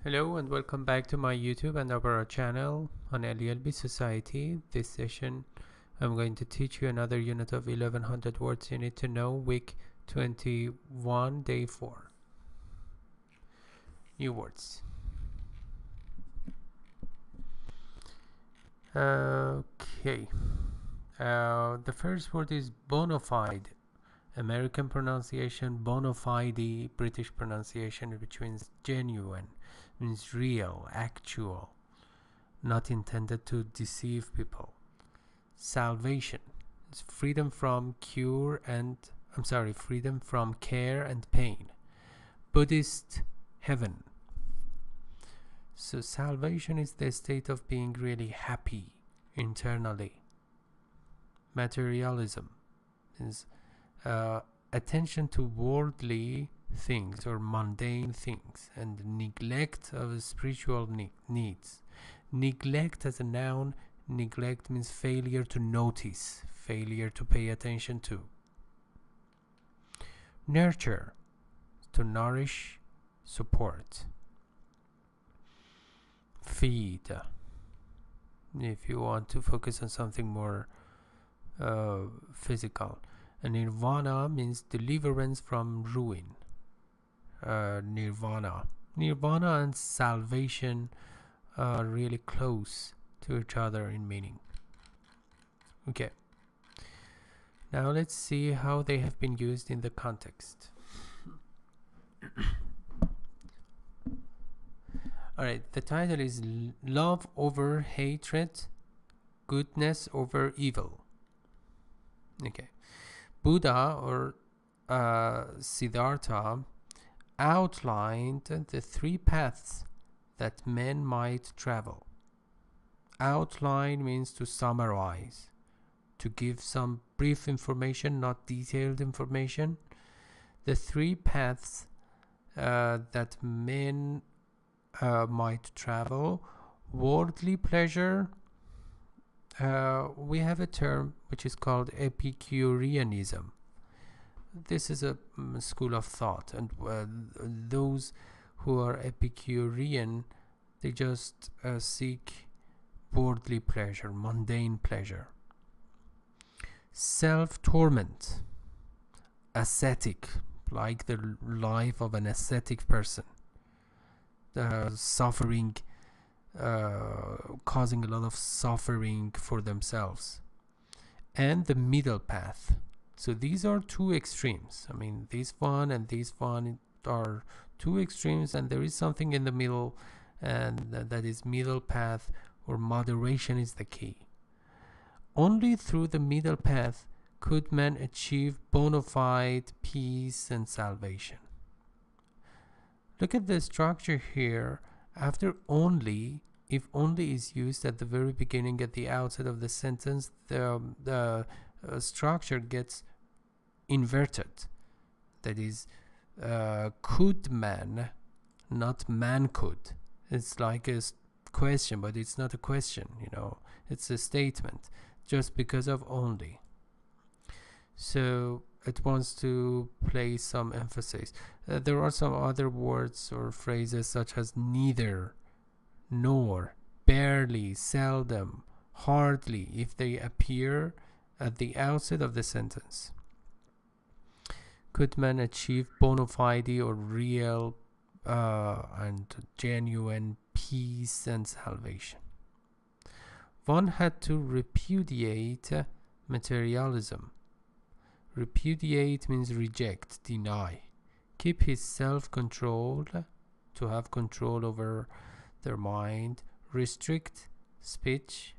Hello and welcome back to my YouTube and our channel on LELB Society. This session I'm going to teach you another unit of 1100 words you need to know, week 21, day 4. New words. Okay. The first word is bona fide. American pronunciation, bona fide, British pronunciation, which means genuine, means real, actual, not intended to deceive people. Salvation is freedom from freedom from care and pain. Buddhist heaven. So salvation is the state of being really happy internally. Materialism is attention to worldly things or mundane things and neglect of spiritual needs. Neglect as a noun, neglect means failure to notice, failure to pay attention to. Nurture, to nourish, support. Feed, if you want to focus on something more physical. And nirvana means deliverance from ruin. Nirvana and salvation are really close to each other in meaning. Okay, now let's see how they have been used in the context. Alright, the title is Love Over Hatred, Goodness Over Evil. Okay, Buddha or Siddhartha outlined the three paths that men might travel. Outline means to summarize, to give some brief information, not detailed information. The three paths that men might travel. Worldly pleasure. We have a term which is called Epicureanism. This is a school of thought, and those who are Epicurean, they just seek worldly pleasure, mundane pleasure. Self-torment, ascetic, like the life of an ascetic person, suffering, causing a lot of suffering for themselves. And the middle path. So these are two extremes. I mean, this one and this one are two extremes, and there is something in the middle, and that is middle path, or moderation is the key. Only through the middle path could man achieve bona fide peace and salvation. Look at the structure here. After only, if only is used at the very beginning, at the outset of the sentence, the structure gets inverted. That is, could man, not man could. It's like a question, but it's not a question, it's a statement, just because of only. So it wants to place some emphasis. There are some other words or phrases such as neither, nor, barely, seldom, hardly, if they appear at the outset of the sentence. Could man achieve bona fide or real and genuine peace and salvation? One had to repudiate materialism. Repudiate means reject, deny. Keep his self-control, to have control over their mind. Restrict speech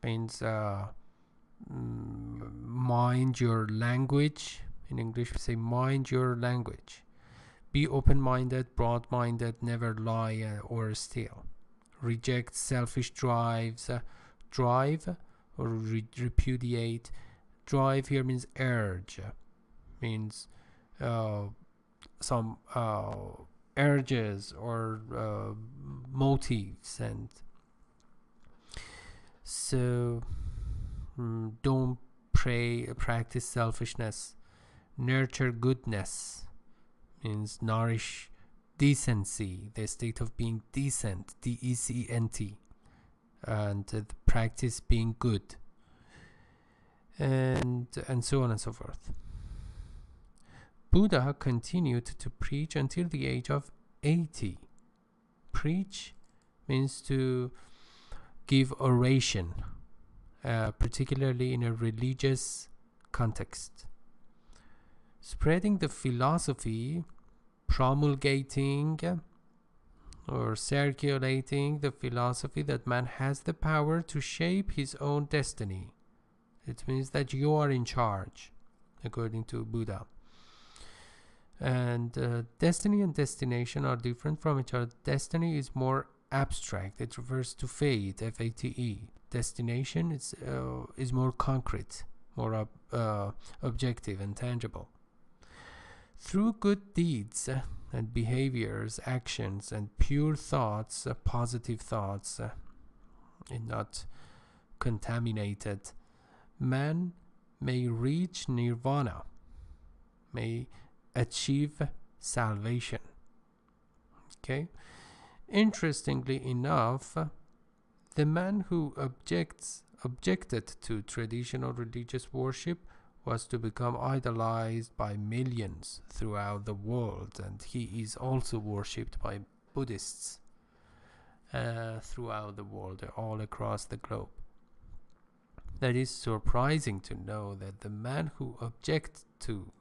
means mind your language. In English we say mind your language. Be open-minded, broad-minded, never lie or steal. Reject selfish drives. Drive or repudiate. Drive here means urge, means some urges or motives, and so don't practice selfishness. Nurture goodness means nourish decency, the state of being decent, D-E-C-N-T, and the practice being good, and so on and so forth. Buddha continued to preach until the age of 80. Preach means to give oration, particularly in a religious context. Spreading the philosophy, promulgating or circulating the philosophy that man has the power to shape his own destiny. It means that you are in charge, according to Buddha. And destiny and destination are different from each other. Destiny is more abstract. It refers to fate, F-A-T-E. Destination is more concrete, more objective and tangible. Through good deeds and behaviors, actions, and pure thoughts, positive thoughts, and not contaminated, man may reach nirvana, may achieve salvation. Okay? Interestingly enough, the man who objected to traditional religious worship was to become idolized by millions throughout the world, and he is also worshipped by Buddhists throughout the world, all across the globe. That is surprising to know that the man who object to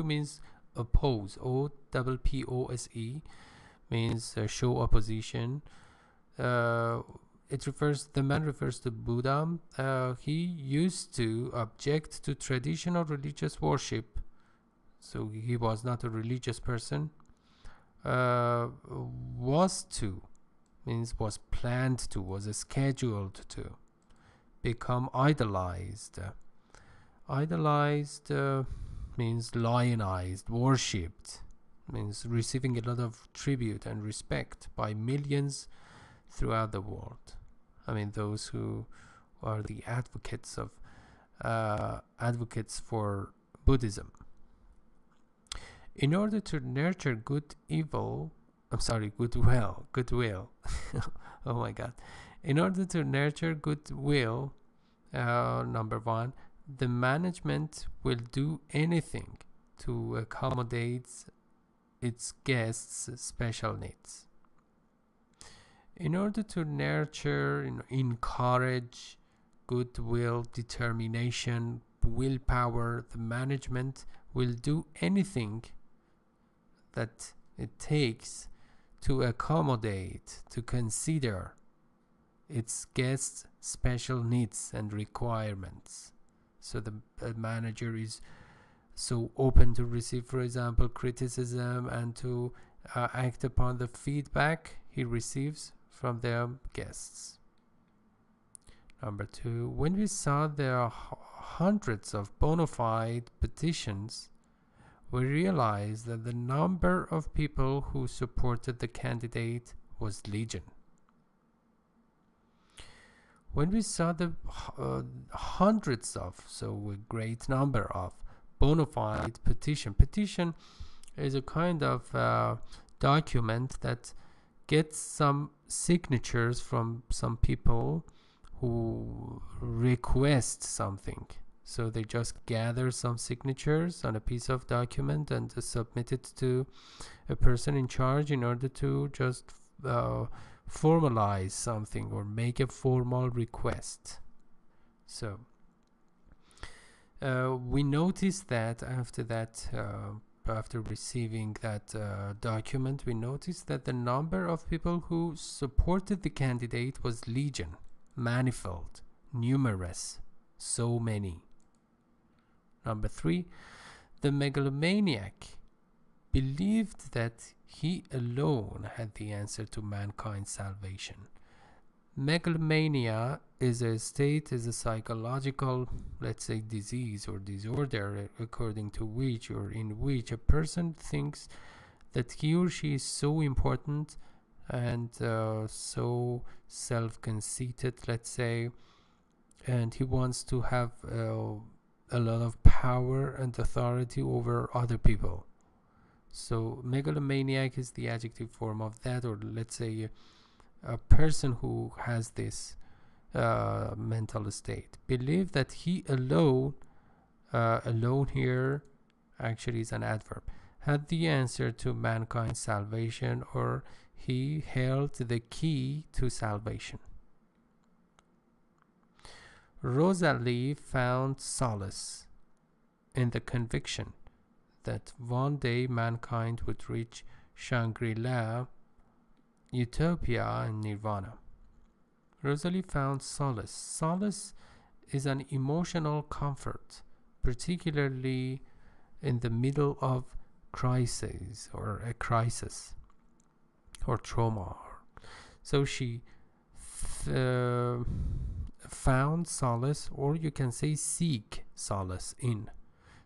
means oppose, O-P-P-O-S-E, means show opposition. The man refers to Buddha. He used to object to traditional religious worship, so he was not a religious person. Was planned to, was scheduled to become idolized. Idolized means lionized, worshipped, means receiving a lot of tribute and respect by millions throughout the world. I mean, those who are the advocates for Buddhism. In order to nurture goodwill. Oh my God. In order to nurture goodwill, number one, the management will do anything to accommodate its guests' special needs. In order to nurture, encourage goodwill, determination, willpower, the management will do anything that it takes to accommodate, to consider its guests' special needs and requirements. So the manager is so open to receive, for example, criticism and to act upon the feedback he receives from their guests. Number two, when we saw there are hundreds of bona fide petitions, we realized that the number of people who supported the candidate was legion. When we saw the hundreds of, so a great number of bona fide petition is a kind of document that gets some signatures from some people who request something. So they just gather some signatures on a piece of document and submit it to a person in charge in order to just formalize something or make a formal request. So we noticed that after receiving that document, we noticed that the number of people who supported the candidate was legion, manifold, numerous, so many. Number three, the megalomaniac believed that he alone had the answer to mankind's salvation. Megalomania is a psychological, let's say, disease or disorder, according to which or in which a person thinks that he or she is so important and so self-conceited, let's say, and he wants to have a lot of power and authority over other people. So megalomaniac is the adjective form of that, or let's say a person who has this mental state. Believe that he alone, alone here actually is an adverb, had the answer to mankind's salvation, or he held the key to salvation. Rosalie found solace in the conviction that one day mankind would reach Shangri-La, utopia, and nirvana. Rosalie found solace. Solace is an emotional comfort, particularly in the middle of crisis or a crisis or trauma. So she found solace, or you can say seek solace in.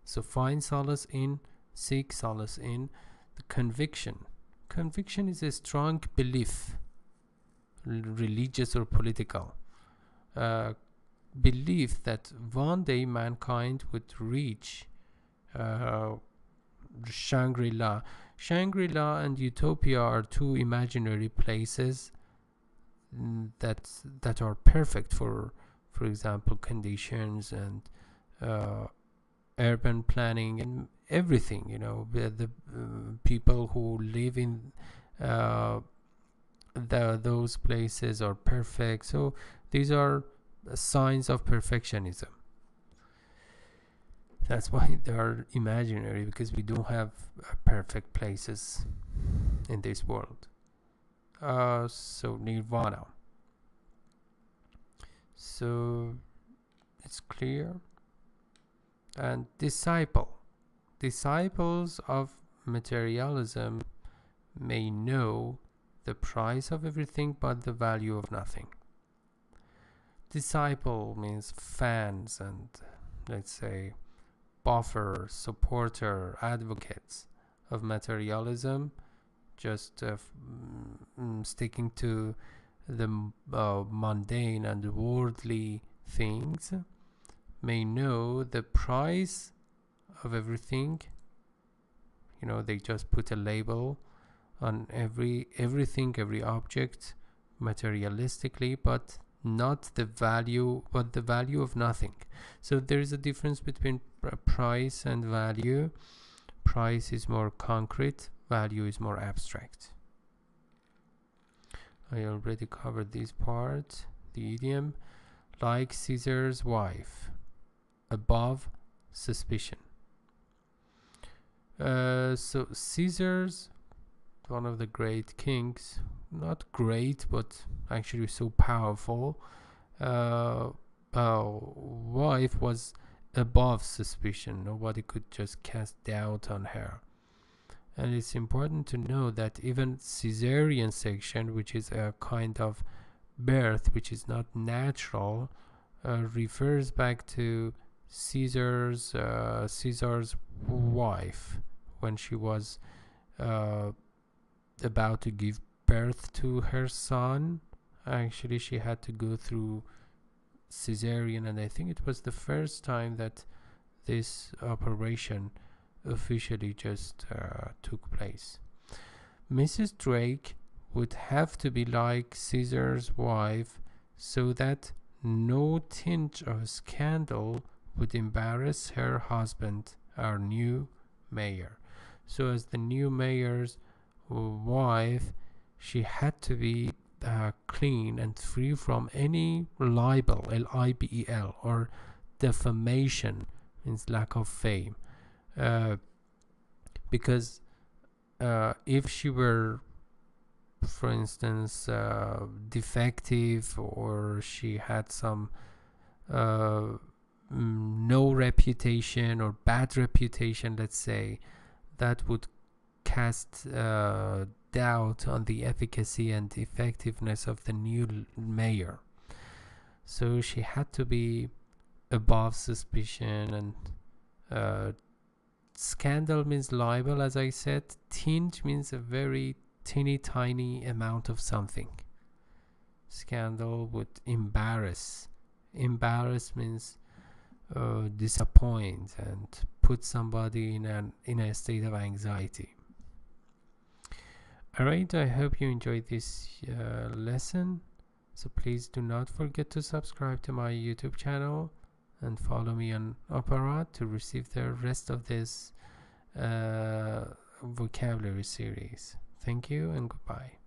So find solace in, seek solace in the conviction. Conviction is a strong belief, religious or political, belief that one day mankind would reach Shangri-La. Shangri-La and utopia are two imaginary places that are perfect for example, conditions and urban planning and everything. You know, the people who live in those places are perfect. So these are signs of perfectionism. That's why they are imaginary, because we don't have perfect places in this world. So nirvana. So it's clear. And disciples of materialism may know the price of everything but the value of nothing. Disciple means fans and, let's say, buffer, supporter, advocates of materialism, just sticking to the mundane and worldly things, may know the price of everything. You know, they just put a label on everything, every object materialistically, but not the value, but the value of nothing. So there is a difference between price and value. Price is more concrete, value is more abstract. I already covered this part. The idiom, like Caesar's wife, above suspicion. So Caesar's, one of the great kings, not great but actually so powerful, wife was above suspicion. Nobody could just cast doubt on her. And it's important to know that even Caesarean section, which is a kind of birth which is not natural, refers back to Caesar's wife when she was about to give birth to her son. Actually, she had to go through Caesarean, and I think it was the first time that this operation officially just took place. Mrs. Drake would have to be like Caesar's wife so that no tinge of scandal would embarrass her husband, our new mayor. So as the new mayor's wife, she had to be clean and free from any libel, L-I-B-E-L, or defamation, means lack of fame. Because if she were, for instance, defective, or she had some no reputation or bad reputation, let's say, that would cast doubt on the efficacy and effectiveness of the new mayor. So she had to be above suspicion. And scandal means libel, as I said. Tinge means a very teeny tiny amount of something. Scandal would embarrass. Embarrass means disappoint and put somebody in a state of anxiety. Alright, I hope you enjoyed this lesson. So please do not forget to subscribe to my YouTube channel and follow me on Opera to receive the rest of this vocabulary series. Thank you and goodbye.